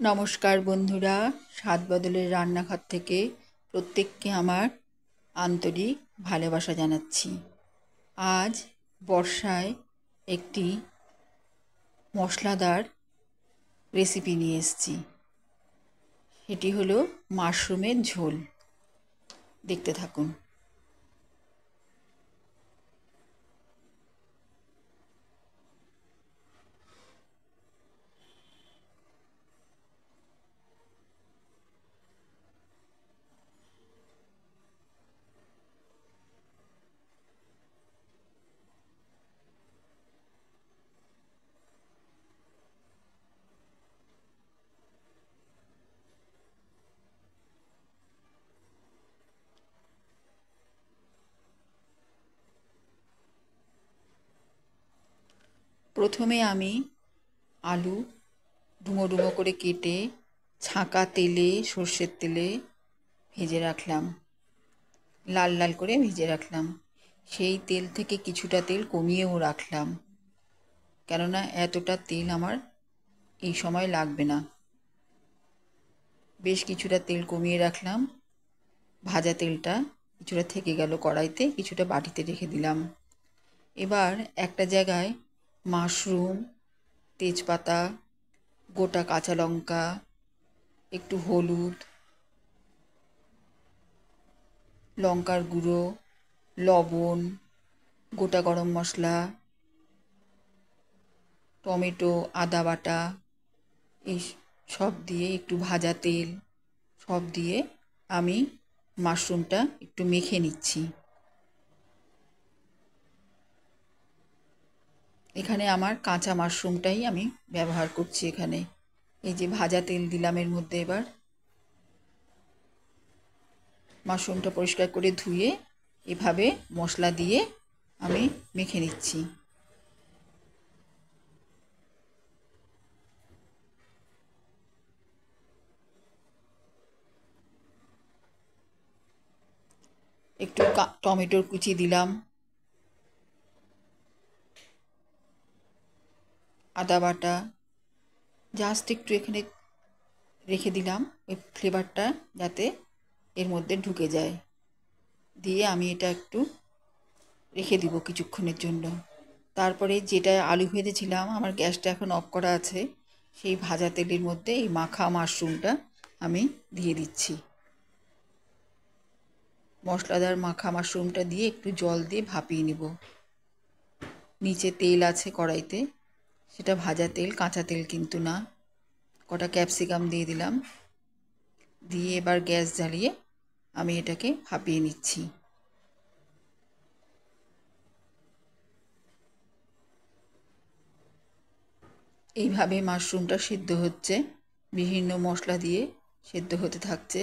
নমস্কার বন্ধুরা, স্বাদ বদলের রান্নাঘর থেকে প্রত্যেককে আমার আন্তরিক ভালোবাসা জানাচ্ছি। আজ বর্ষায় একটি মশলাদার রেসিপি নিয়ে এসেছি। সেটি হলো মাশরুমের ঝোল। দেখতে থাকুন। প্রথমে আমি আলু ডুমো ডুমো করে কেটে ছাঁকা তেলে, সর্ষের তেলে ভেজে রাখলাম। লাল লাল করে ভেজে রাখলাম। সেই তেল থেকে কিছুটা তেল কমিয়েও রাখলাম, কেননা এতটা তেল আমার এই সময় লাগবে না। বেশ কিছুটা তেল কমিয়ে রাখলাম। ভাজা তেলটা কিছুটা থেকে গেল কড়াইতে, কিছুটা বাটিতে রেখে দিলাম। এবার একটা জায়গায় মাশরুম, তেজপাতা, গোটা কাঁচা লঙ্কা, একটু হলুদ, লঙ্কার গুঁড়ো, লবণ, গোটা গরম মশলা, টমেটো, আদা বাটা, এই সব দিয়ে একটু ভাজা তেল সব দিয়ে আমি মাশরুমটা একটু মেখে নিচ্ছি। এখানে আমার কাঁচা মাশরুমটাই আমি ব্যবহার করছি। এখানে এই যে ভাজা তেল দিলাম এর মধ্যে। এবার মাশরুমটা পরিষ্কার করে ধুয়ে এভাবে মশলা দিয়ে আমি মেখে নিচ্ছি। একটু টমেটোর কুচি দিলাম, আদা বাটা জাস্ট একটু এখানে রেখে দিলাম, ওই ফ্লেভারটা যাতে এর মধ্যে ঢুকে যায়। দিয়ে আমি এটা একটু রেখে দিব কিছুক্ষণের জন্য। তারপরে যেটা আলু ভেজেছিলাম, আমার গ্যাসটা এখন অফ করা আছে, সেই ভাজা তেলের মধ্যে এই মাখা মাশরুমটা আমি দিয়ে দিচ্ছি। মশলাদার মাখা মাশরুমটা দিয়ে একটু জল দিয়ে ভাপিয়ে নেব। নিচে তেল আছে কড়াইতে, সেটা ভাজা তেল, কাঁচা তেল কিন্তু না। কটা ক্যাপসিকাম দিয়ে দিলাম। দিয়ে এবার গ্যাস জ্বালিয়ে আমি এটাকে ভাপিয়ে নিচ্ছি। এইভাবে মাশরুমটা সিদ্ধ হচ্ছে, বিভিন্ন মশলা দিয়ে সেদ্ধ হতে থাকছে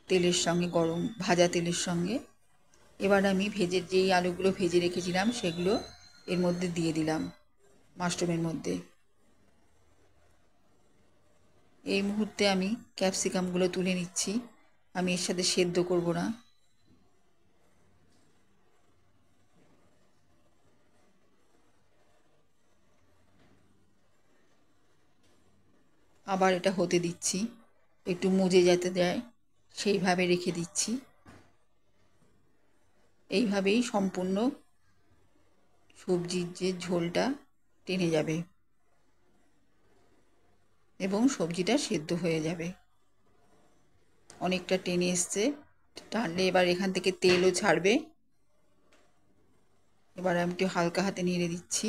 তেলের সঙ্গে, গরম ভাজা তেলের সঙ্গে। এবার আমি যেই আলুগুলো ভেজে রেখেছিলাম সেগুলো এর মধ্যে দিয়ে দিলাম, মাশরুমের মধ্যে। এই মুহূর্তে আমি ক্যাপসিকামগুলো তুলে নিচ্ছি, আমি এর সাথে সেদ্ধ করব না। আবার এটা হতে দিচ্ছি, একটু মজে যেতে দেয় সেইভাবে রেখে দিচ্ছি। এইভাবেই সম্পূর্ণ সবজির যে ঝোলটা টেনে যাবে এবং সবজিটা সেদ্ধ হয়ে যাবে। অনেকটা টেনে এসছে, টানলে এবার এখান থেকে তেলও ছাড়বে। এবার আমি একটু হালকা হাতে নেড়ে দিচ্ছি।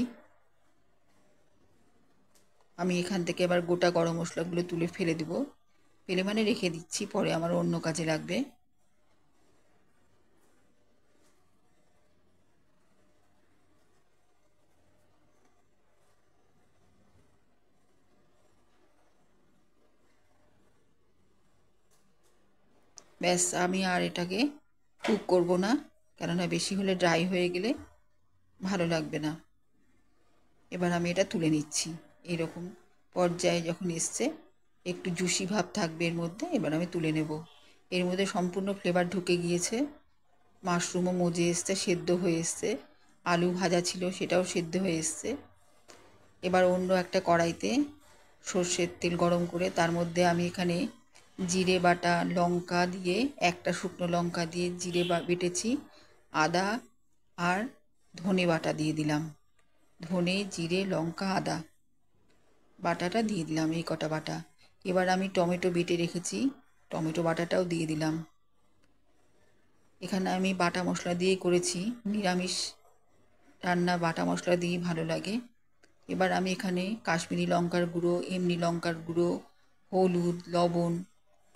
আমি এখান থেকে এবার গোটা গরম মশলাগুলো তুলে ফেলে দেবো। ফেলে মানে রেখে দিচ্ছি, পরে আমার অন্য কাজে লাগবে। ব্যাস, আমি আর এটাকে কুক করব না, কেননা বেশি হলে ড্রাই হয়ে গেলে ভালো লাগবে না। এবার আমি এটা তুলে নিচ্ছি। এরকম পর্যায়ে যখন এসছে, একটু জুসি ভাব থাকবে এর মধ্যে, এবার আমি তুলে নেব। এর মধ্যে সম্পূর্ণ ফ্লেভার ঢুকে গিয়েছে, মাশরুমও মজে এসছে, সেদ্ধ হয়ে এসছে, আলু ভাজা ছিল সেটাও সেদ্ধ হয়ে এসছে। এবার অন্য একটা কড়াইতে সর্ষের তেল গরম করে তার মধ্যে আমি এখানে জিরে বাটা, লঙ্কা দিয়ে, একটা শুকনো লঙ্কা দিয়ে জিরে বেটেছি, আদা আর ধনে বাটা দিয়ে দিলাম। ধনে, জিরে, লঙ্কা, আদা বাটাটা দিয়ে দিলাম, এই কটা বাটা। এবার আমি টমেটো বেটে রেখেছি, টমেটো বাটাটাও দিয়ে দিলাম। এখানে আমি বাটা মশলা দিয়েই করেছি, নিরামিষ রান্না বাটা মশলা দিয়েই ভালো লাগে। এবার আমি এখানে কাশ্মীরি লঙ্কার গুঁড়ো, এমনি লঙ্কার গুঁড়ো, হলুদ, লবণ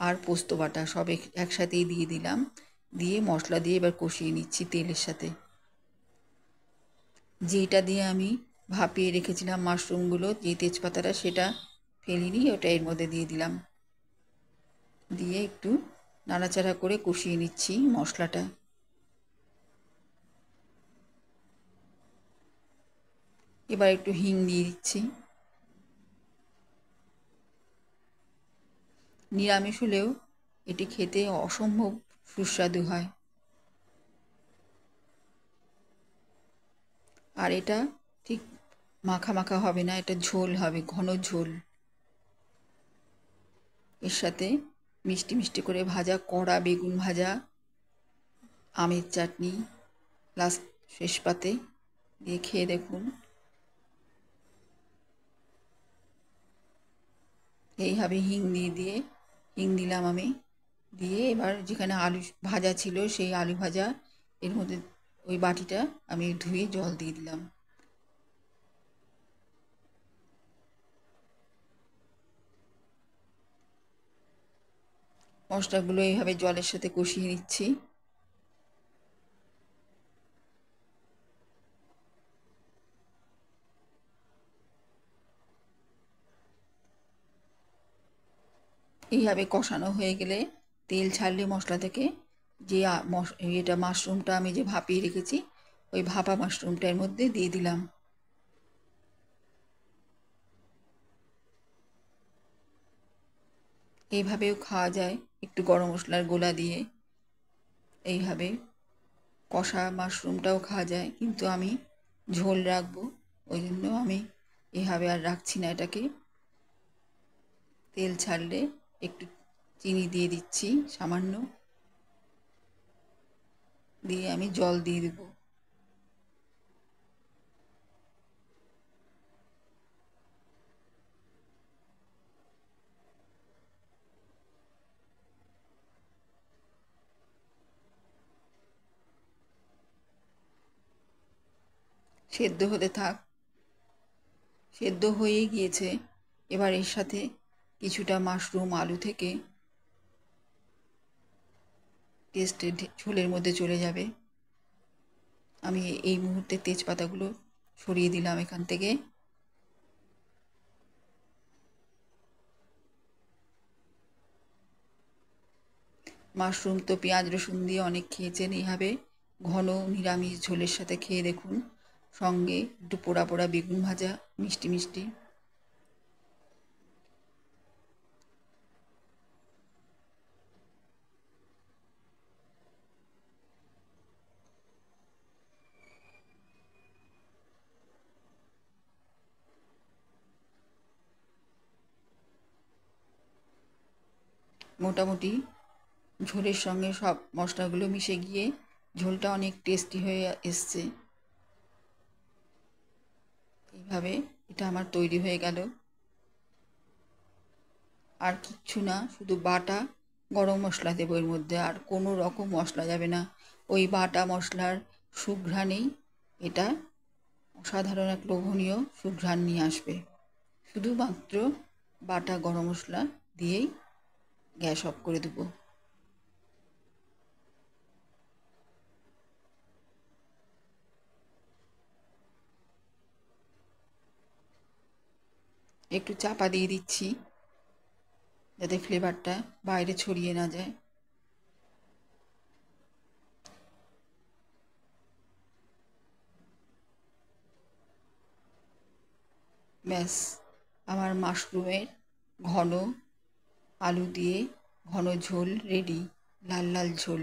আর পোস্ত বাটা সব একসাথেই দিয়ে দিলাম। দিয়ে মশলা দিয়ে এবার কষিয়ে নিচ্ছি তেলের সাথে। যেটা দিয়ে আমি ভাপিয়ে রেখেছিলাম মাশরুমগুলো, যে তেজপাতাটা, সেটা ফেলিনি, ওটা এর মধ্যে দিয়ে দিলাম। দিয়ে একটু নাড়াচাড়া করে কষিয়ে নিচ্ছি মশলাটা। এবার একটু হিং দিয়ে দিচ্ছি। নিরামিষ হলেও এটি খেতে অসম্ভব সুস্বাদু হয়। আর এটা ঠিক মাখা মাখা হবে না, এটা ঝোল হবে, ঘন ঝোল। এর সাথে মিষ্টি মিষ্টি করে ভাজা কড়া বেগুন ভাজা, আমের চাটনি লাস্ট শেষ পাতে দিয়ে খেয়ে দেখুন। এইভাবে হিং দিলাম আমি। দিয়ে এবার যেখানে আলু ভাজা ছিল সেই আলু ভাজা এর মধ্যে, ওই বাটিটা আমি ধুয়ে জল দিয়ে দিলাম। মশলাগুলো এইভাবে জলের সাথে কষিয়ে নিচ্ছি। এইভাবে কষানো হয়ে গেলে, তেল ছাড়লে মশলা থেকে, যে এটা মাশরুমটা আমি যে ভাপিয়ে রেখেছি, ওই ভাপা মাশরুমটা এর মধ্যে দিয়ে দিলাম। এইভাবেও খাওয়া যায় একটু গরম মশলার গোলা দিয়ে। এইভাবে কষা মাশরুমটাও খাওয়া যায়, কিন্তু আমি ঝোল রাখবো, ওই জন্য আমি এভাবে আর রাখছি না এটাকে। তেল ছাড়লে একটু চিনি দিয়ে দিচ্ছি সামান্য, দিয়ে আমি জল দিয়ে দেবো। সেদ্ধ হতে থাক। সেদ্ধ হয়ে গিয়েছে। এবার এর সাথে কিছুটা মাশরুম আলু থেকে টেস্টে ঝোলের মধ্যে চলে যাবে। আমি এই মুহূর্তে তেজপাতাগুলো সরিয়ে দিলাম এখান থেকে। মাশরুম তো পেঁয়াজ রসুন দিয়ে অনেক খেয়েছেন, এইভাবে ঘন নিরামিষ ঝোলের সাথে খেয়ে দেখুন। সঙ্গে একটু পোড়া পোড়া বেগুন ভাজা, মিষ্টি মিষ্টি। মোটামুটি ঝোলের সঙ্গে সব মশলাগুলো মিশে গিয়ে ঝোলটা অনেক টেস্টি হয়ে এসছে। এইভাবে এটা আমার তৈরি হয়ে গেল। আর কিচ্ছু না, শুধু বাটা গরম মশলা দেবো এর মধ্যে, আর কোনো রকম মশলা যাবে না। ওই বাটা মশলার সুঘ্রাণেই এটা অসাধারণ এক লোভনীয় সুঘ্রাণ নিয়ে আসবে। শুধুমাত্র বাটা গরম মশলা দিয়েই গ্যাস অফ করে দেবো। একটু চাপা দিয়ে দিচ্ছি যাতে ফ্লেভারটা বাইরে ছড়িয়ে না যায়। ব্যাস, আমার মাশরুমের ঘন আলু দিয়ে ঘন ঝোল রেডি, লাল লাল ঝোল।